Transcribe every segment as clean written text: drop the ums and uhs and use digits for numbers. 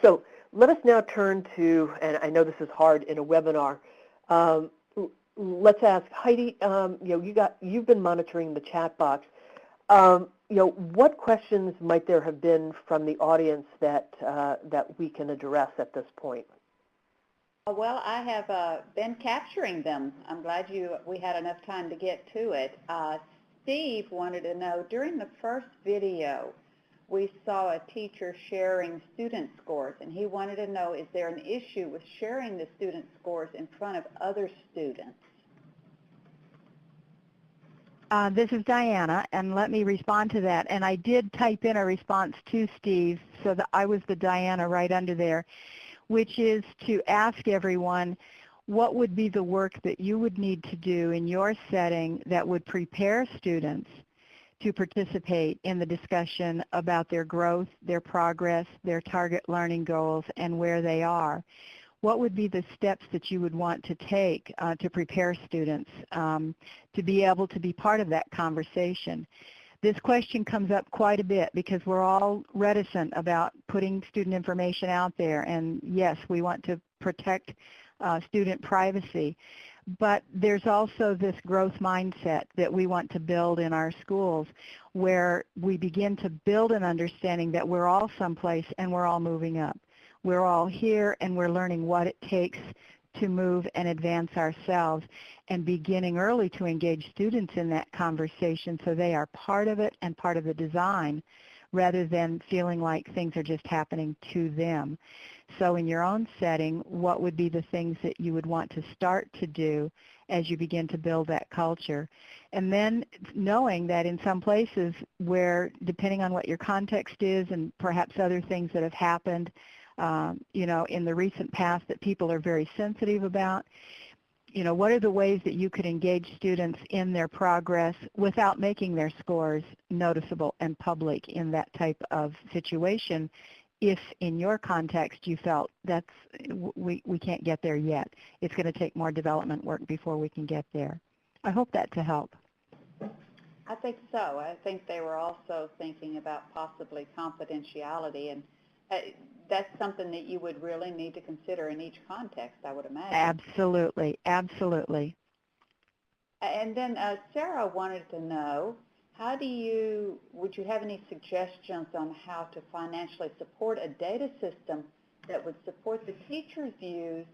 So let us now turn to, and I know this is hard in a webinar, let's ask Haidee, you've been monitoring the chat box. What questions might there have been from the audience that we can address at this point? Well, I have been capturing them. I'm glad we had enough time to get to it. Steve wanted to know, during the first video, we saw a teacher sharing student scores, and he wanted to know, is there an issue with sharing the student scores in front of other students? This is Diana, and let me respond to that. And I did type in a response to Steve, so that I was the Diana right under there, which is to ask everyone, what would be the work that you would need to do in your setting that would prepare students to participate in the discussion about their growth, their progress, their target learning goals, and where they are? What would be the steps that you would want to take to prepare students to be able to be part of that conversation? This question comes up quite a bit because we're all reticent about putting student information out there, and yes, we want to protect student privacy. But there's also this growth mindset that we want to build in our schools, where we begin to build an understanding that we're all someplace and we're all moving up. We're all here and we're learning what it takes to move and advance ourselves, and beginning early to engage students in that conversation so they are part of it and part of the design, rather than feeling like things are just happening to them. So in your own setting, what would be the things that you would want to start to do as you begin to build that culture? And then knowing that in some places where, depending on what your context is and perhaps other things that have happened, in the recent past that people are very sensitive about, what are the ways that you could engage students in their progress without making their scores noticeable and public in that type of situation, if in your context you felt we can't get there yet. It's going to take more development work before we can get there. I hope that to help. I think so. I think they were also thinking about possibly confidentiality, and that's something that you would really need to consider in each context, I would imagine. Absolutely, absolutely. And then Sarah wanted to know, would you have any suggestions on how to financially support a data system that would support the teacher's views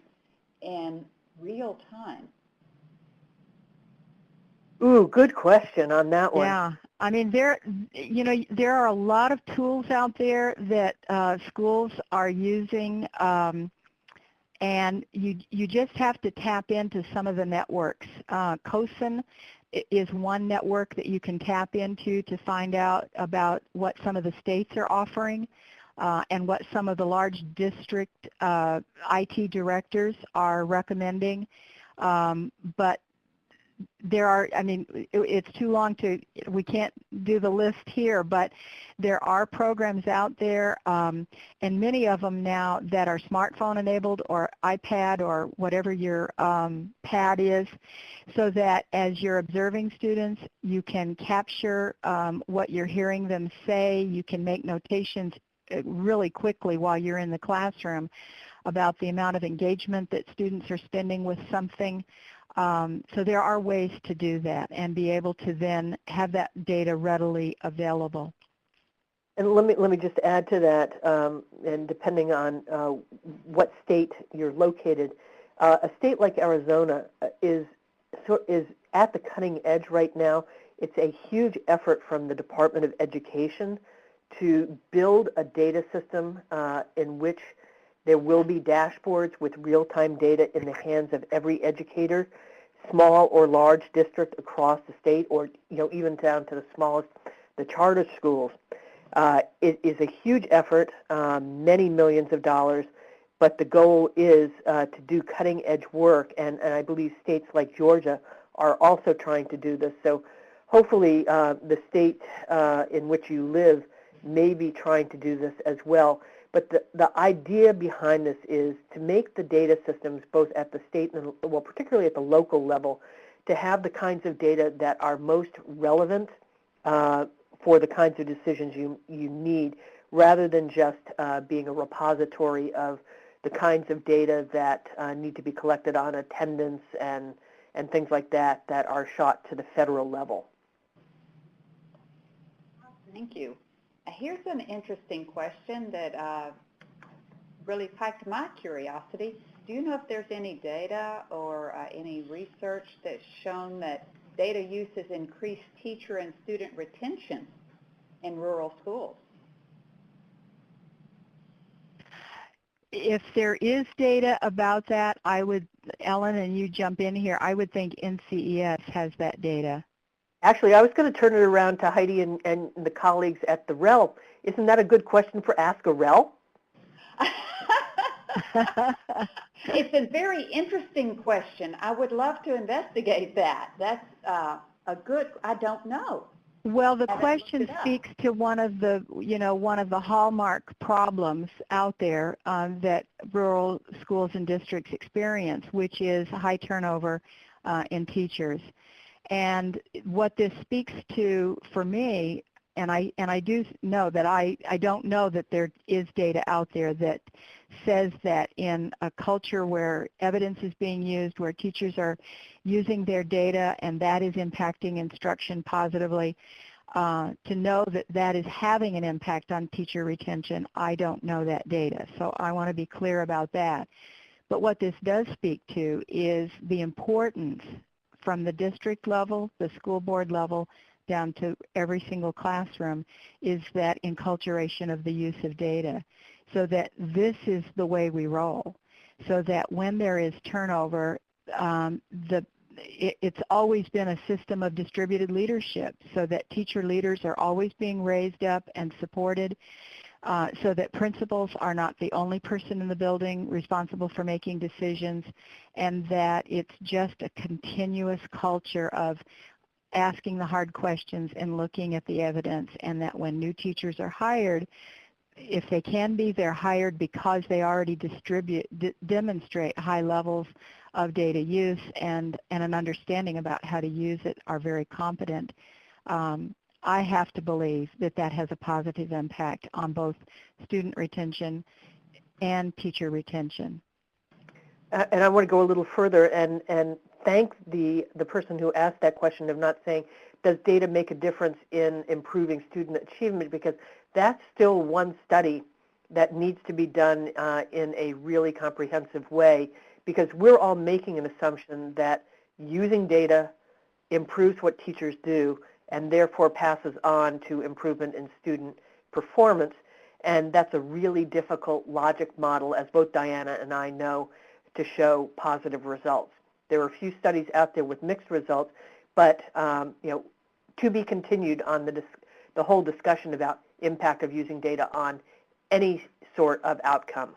in real time? Ooh, good question on that one. Yeah, I mean, there are a lot of tools out there that schools are using, and you just have to tap into some of the networks. COSN is one network that you can tap into to find out about what some of the states are offering, and what some of the large district IT directors are recommending. But there are, it's too long we can't do the list here, but there are programs out there, and many of them now that are smartphone enabled or iPad or whatever your pad is, so that as you're observing students, you can capture what you're hearing them say. You can make notations really quickly while you're in the classroom about the amount of engagement that students are spending with something. So there are ways to do that and be able to then have that data readily available. And let me just add to that, and depending on what state you're located, a state like Arizona is at the cutting edge right now. It's a huge effort from the Department of Education to build a data system in which there will be dashboards with real-time data in the hands of every educator, small or large district across the state, or even down to the smallest, the charter schools. It is a huge effort, many millions of dollars, but the goal is to do cutting-edge work, and I believe states like Georgia are also trying to do this. So hopefully the state in which you live may be trying to do this as well. But the idea behind this is to make the data systems, both at the state and, well, particularly at the local level, to have the kinds of data that are most relevant for the kinds of decisions you need, rather than just being a repository of the kinds of data that need to be collected on attendance and things like that that are shot to the federal level. Thank you. Here's an interesting question that really piqued my curiosity. Do you know if there's any data or any research that's shown that data use has increased teacher and student retention in rural schools? If there is data about that, I would, Ellen, and you jump in here, I would think NCES has that data. Actually, I was going to turn it around to Haidee and the colleagues at the REL. Isn't that a good question for Ask a REL? It's a very interesting question. I would love to investigate that. That's a good, I don't know. Well, the question speaks to one of the, one of the hallmark problems out there that rural schools and districts experience, which is high turnover in teachers. And what this speaks to for me, and I do know that I don't know that there is data out there that says that in a culture where evidence is being used, where teachers are using their data and that is impacting instruction positively, to know that that is having an impact on teacher retention, I don't know that data. So I want to be clear about that. But what this does speak to is the importance from the district level, the school board level, down to every single classroom, is that enculturation of the use of data, so that this is the way we roll, so that when there is turnover, it's always been a system of distributed leadership, so that teacher leaders are always being raised up and supported, so that principals are not the only person in the building responsible for making decisions, and that it's just a continuous culture of asking the hard questions and looking at the evidence, and that when new teachers are hired, if they can be, they're hired because they already demonstrate high levels of data use and an understanding about how to use it, are very competent. I have to believe that that has a positive impact on both student retention and teacher retention. And I want to go a little further and thank the person who asked that question of not saying, does data make a difference in improving student achievement? Because that's still one study that needs to be done in a really comprehensive way, because we're all making an assumption that using data improves what teachers do and therefore passes on to improvement in student performance. And that's a really difficult logic model, as both Diana and I know, to show positive results. There are a few studies out there with mixed results, but to be continued on the whole discussion about impact of using data on any sort of outcome.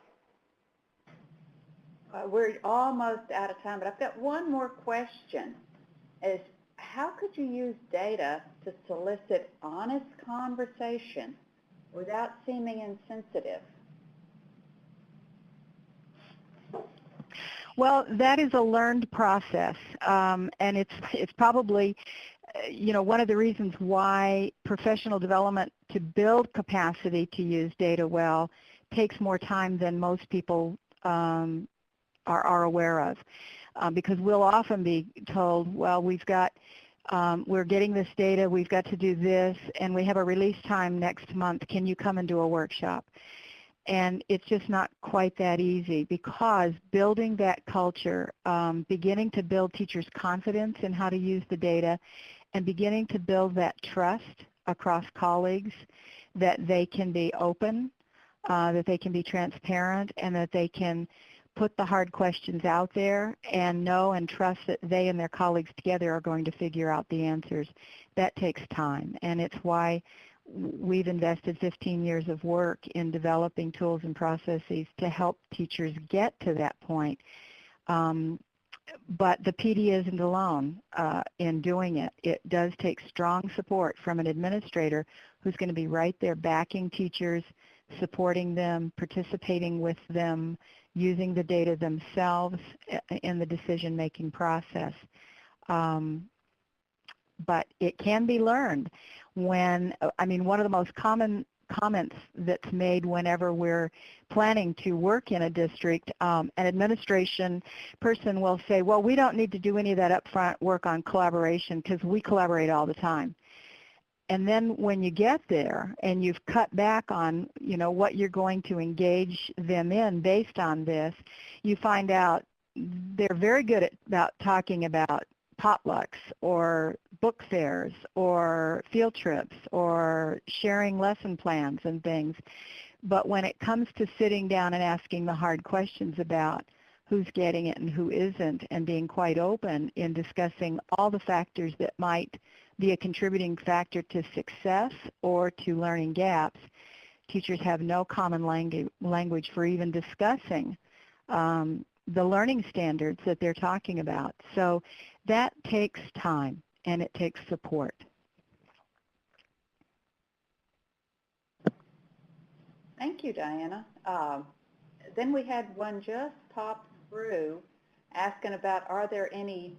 We're almost out of time, but I've got one more question. Is how could you use data to solicit honest conversation without seeming insensitive? Well, that is a learned process, and it's probably, one of the reasons why professional development to build capacity to use data well takes more time than most people are aware of, because we'll often be told, well, we're getting this data, we've got to do this, and we have a release time next month. Can you come and do a workshop? And it's just not quite that easy, because building that culture, beginning to build teachers' confidence in how to use the data, and beginning to build that trust across colleagues that they can be open, that they can be transparent, and that they can put the hard questions out there and know and trust that they and their colleagues together are going to figure out the answers. That takes time, and it's why we've invested 15 years of work in developing tools and processes to help teachers get to that point. But the PD isn't alone in doing it. It does take strong support from an administrator who's going to be right there backing teachers, supporting them, participating with them, using the data themselves in the decision-making process. But it can be learned. One of the most common comments that's made whenever we're planning to work in a district. An administration person will say, well, we don't need to do any of that upfront work on collaboration because we collaborate all the time. And then when you get there and you've cut back on, what you're going to engage them in based on this, you find out they're very good about talking about potlucks or book fairs or field trips or sharing lesson plans and things. But when it comes to sitting down and asking the hard questions about who's getting it and who isn't, and being quite open in discussing all the factors that might be a contributing factor to success or to learning gaps, teachers have no common language for even discussing the learning standards that they're talking about. So that takes time and it takes support. Thank you, Diana. Then we had one just pop through asking about, are there any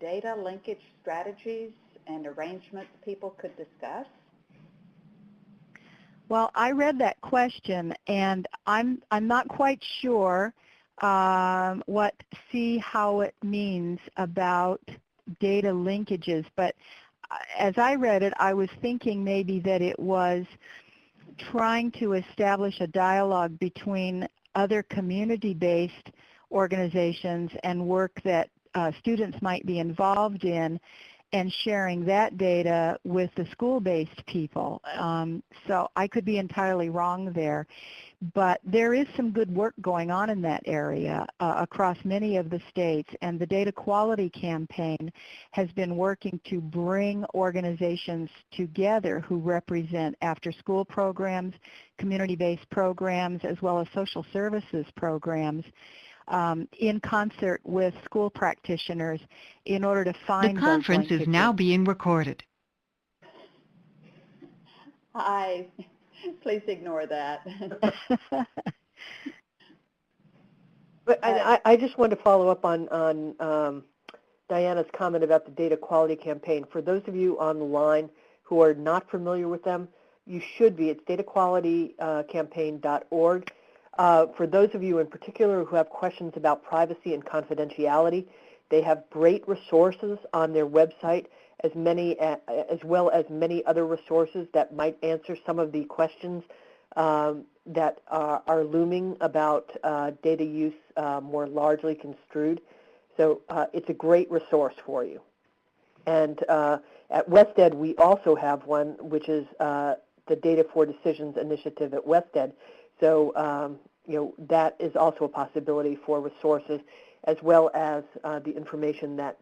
data linkage strategies and arrangements people could discuss? Well, I read that question, and I'm not quite sure what see how it means about data linkages, but as I read it, I was thinking maybe that it was trying to establish a dialogue between other community-based organizations and work that students might be involved in, and sharing that data with the school-based people. So I could be entirely wrong there, but there is some good work going on in that area across many of the states, and the Data Quality Campaign has been working to bring organizations together who represent after-school programs, community-based programs, as well as social services programs, in concert with school practitioners in order to find The conference those linkages. is now being recorded. Hi, please ignore that. But I just wanted to follow up on Diana's comment about the Data Quality Campaign. For those of you on the line who are not familiar with them, you should be. It's dataqualitycampaign.org. For those of you in particular who have questions about privacy and confidentiality, they have great resources on their website, as well as many other resources that might answer some of the questions that are looming about data use more largely construed. So it's a great resource for you. And at WestEd, we also have one, which is the Data for Decisions initiative at WestEd. So that is also a possibility for resources, as well as the information that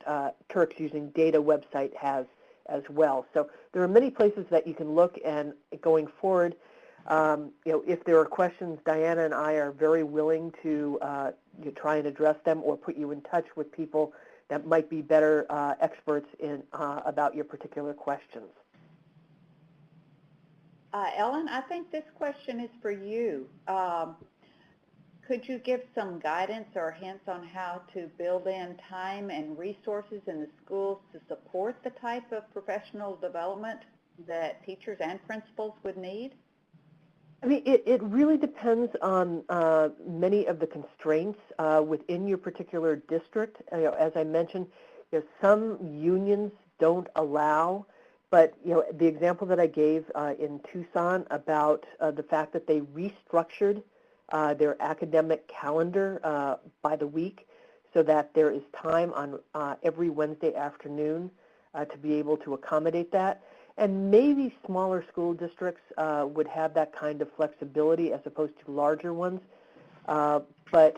TERC's Using Data website has as well. So there are many places that you can look, and going forward, if there are questions, Diana and I are very willing to try and address them or put you in touch with people that might be better experts in about your particular questions. Ellen, I think this question is for you. Could you give some guidance or hints on how to build in time and resources in the schools to support the type of professional development that teachers and principals would need? I mean, it really depends on many of the constraints within your particular district. As I mentioned, some unions don't allow, but the example that I gave in Tucson about the fact that they restructured their academic calendar by the week so that there is time on every Wednesday afternoon to be able to accommodate that. And maybe smaller school districts would have that kind of flexibility as opposed to larger ones. But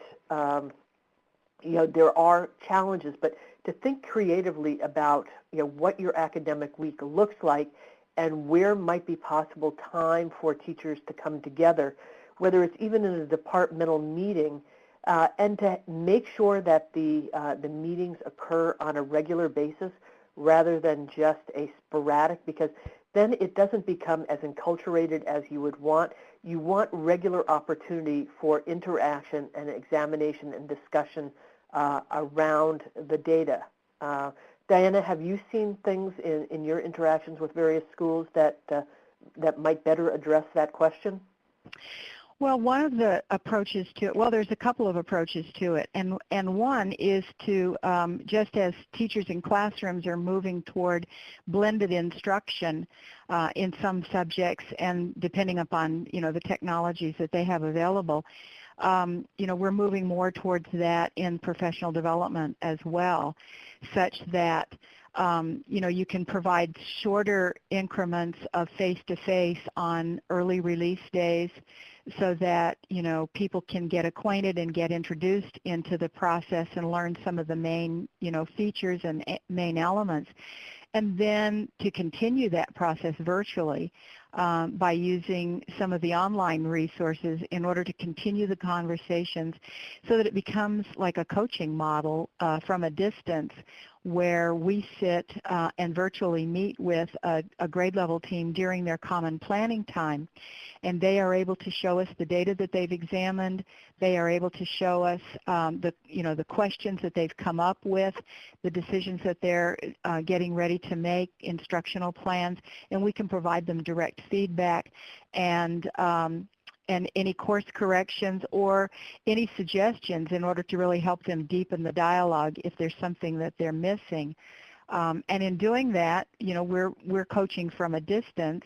there are challenges. But to think creatively about what your academic week looks like and where might be possible time for teachers to come together, whether it's even in a departmental meeting, and to make sure that the meetings occur on a regular basis rather than just a sporadic, because then it doesn't become as enculturated as you would want. You want regular opportunity for interaction and examination and discussion around the data. Diana, have you seen things in your interactions with various schools that that might better address that question? Well, one of the approaches to it, well, there's a couple of approaches to it, and one is to, just as teachers in classrooms are moving toward blended instruction in some subjects, and depending upon, the technologies that they have available, we're moving more towards that in professional development as well, such that you can provide shorter increments of face-to-face on early release days so that, people can get acquainted and get introduced into the process and learn some of the main, features and main elements. And then to continue that process virtually by using some of the online resources in order to continue the conversations so that it becomes like a coaching model from a distance, where we sit and virtually meet with a grade level team during their common planning time, and they are able to show us the data that they've examined. They are able to show us the questions that they've come up with, the decisions that they're getting ready to make, instructional plans, and we can provide them direct feedback and any course corrections or any suggestions in order to really help them deepen the dialogue if there's something that they're missing. And in doing that, we're coaching from a distance.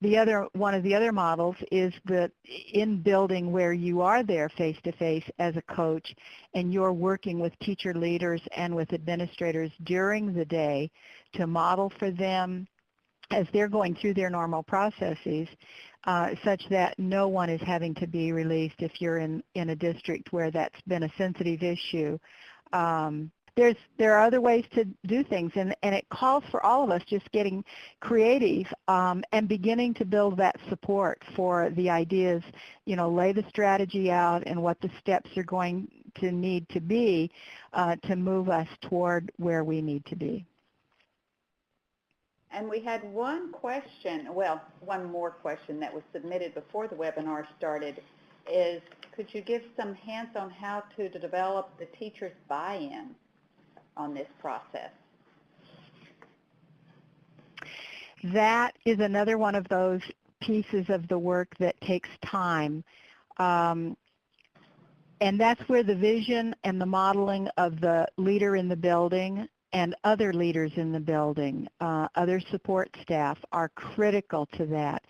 One of the other models is that in building where you are there face-to-face as a coach and you're working with teacher leaders and with administrators during the day to model for them as they're going through their normal processes, such that no one is having to be released if you're in a district where that's been a sensitive issue. There are other ways to do things, and it calls for all of us just getting creative and beginning to build that support for the ideas, lay the strategy out and what the steps are going to need to be to move us toward where we need to be. And we had one more question that was submitted before the webinar started is, could you give some hints on how to develop the teacher's buy-in on this process? That is another one of those pieces of the work that takes time. And that's where the vision and the modeling of the leader in the building and other leaders in the building, other support staff, are critical to that,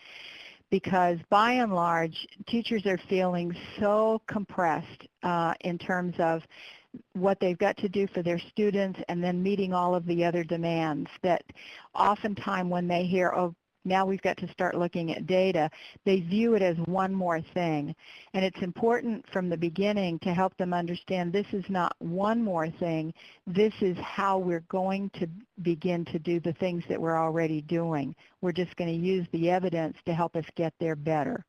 because by and large, teachers are feeling so compressed in terms of what they've got to do for their students and then meeting all of the other demands that oftentimes when they hear, oh, now we've got to start looking at data, they view it as one more thing. And it's important from the beginning to help them understand this is not one more thing. This is how we're going to begin to do the things that we're already doing. We're just going to use the evidence to help us get there better.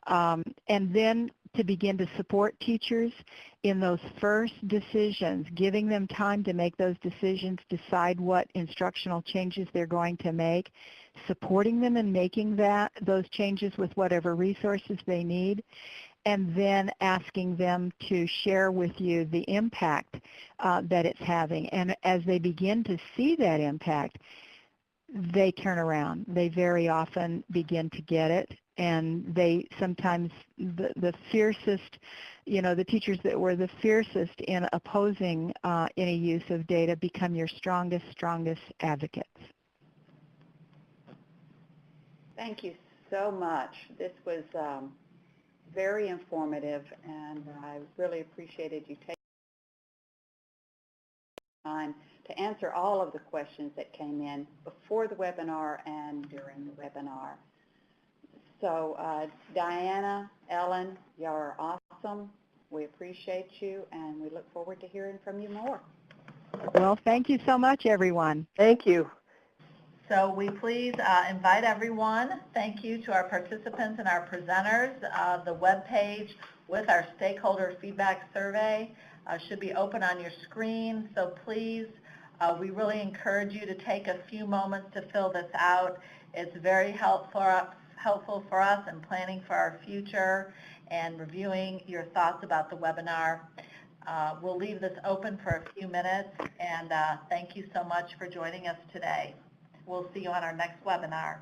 And then to begin to support teachers in those first decisions, giving them time to make those decisions, decide what instructional changes they're going to make, supporting them in making those changes with whatever resources they need, and then asking them to share with you the impact that it's having. And as they begin to see that impact, they turn around. They very often begin to get it, and they sometimes, the fiercest, the teachers that were the fiercest in opposing any use of data become your strongest advocates. Thank you so much. This was very informative, and I really appreciated you taking time to answer all of the questions that came in before the webinar and during the webinar. So Diana, Ellen, y'all are awesome. We appreciate you, and we look forward to hearing from you more. Well, thank you so much, everyone. Thank you. So we please invite everyone. Thank you to our participants and our presenters. The webpage with our stakeholder feedback survey should be open on your screen. So please, we really encourage you to take a few moments to fill this out. It's very helpful for us in planning for our future and reviewing your thoughts about the webinar. We'll leave this open for a few minutes, and thank you so much for joining us today. We'll see you on our next webinar.